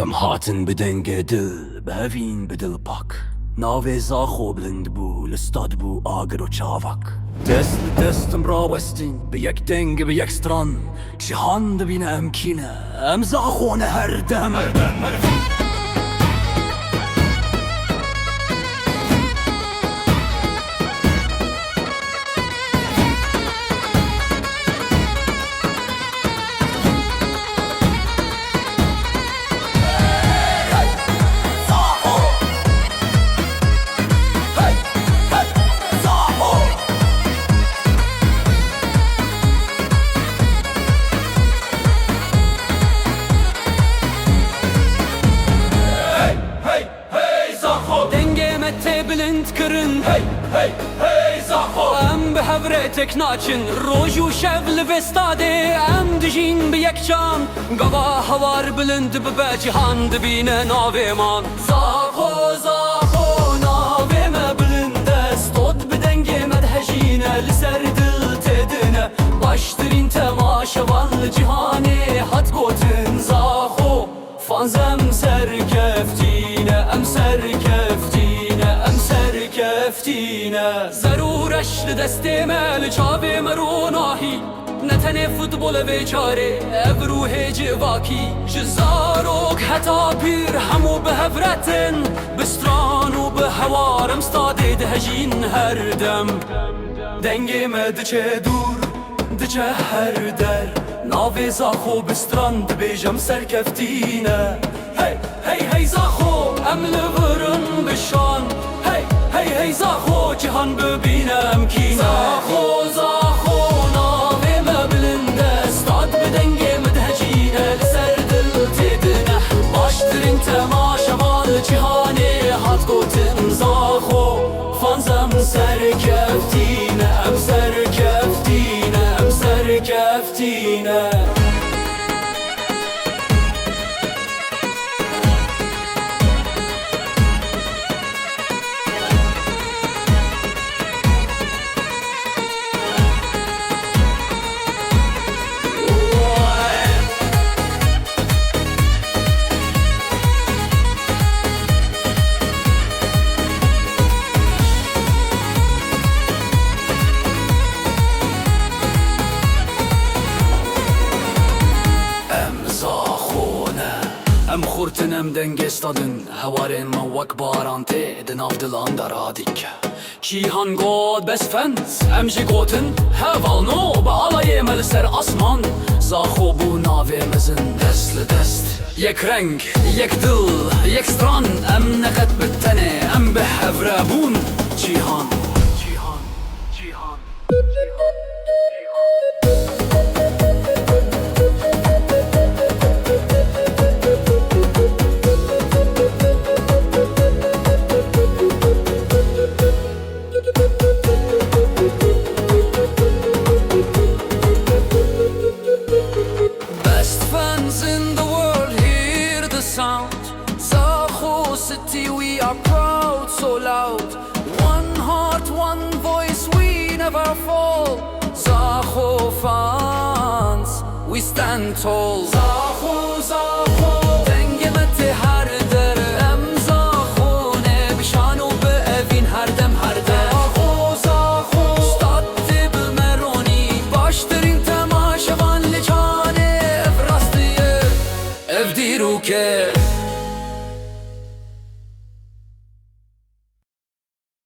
Em hatin bi dengê dil, bi hevîn bi dil pak. Navê Zaxo bilind bû, li stad bû agir û çavak. Dest li destim rawestin, bi yek deng bi yek stran. Cihan dibîne em kîne, em Zaxo ne her dem. بلند کرن Hey, hey, hey Zaxo. ام به هوره تک ناچن روز و شب لوستاده ام دجین به یک جان گوا هوار بلند به جهان دبینه ناوی من زاخو زاخو ناوی ما بلند است ود بدنگ مدهجینه لسر دل تدنه باشترین تماشاوان جهانی hat گوتن زاخو فانزم سرکفتینه ام سرکفتینه ام سرکفتینه ضرورش لدسته مال چاوی مرو ناهی نتنه فوتبول بیچاره ابروه جواکی جزاروک حتا پیر همو به هفرتن بستران و به هوارم ستاده دهجین هر دم دنگی مدچه دور دچه هر در ناوی زاخو بستران دبیجم سرکفتینه هی هی هی زاخو ام لورن بشان هی هی هی زاخو جهان ببینم کینه زاخو زاخو ناوی مبلند استاد بدنگ مدهجینه لسر دل تدنه باشترین تماشا مال جهانی hat گوتن زاخو فانزم سرکفتینه ام سرکفتینه ام سرکفتینه ام خورتن ام دنگ استادن هوارن ما وک بارانته دناف دلان دارادیک چیهان گود بس فنس ام جی گوتن هوالنو با علای مل سر آسمان زاخو بو ناوی مزن دست لدست یک رنگ یک دل یک ستران ام نقد بتنه ام به هورابون چیهان چیهان چیهان Zaxo City, we are proud, so loud. One heart, one voice, we never fall. Zaxo fans, we stand tall. Zaxo, Zaxo.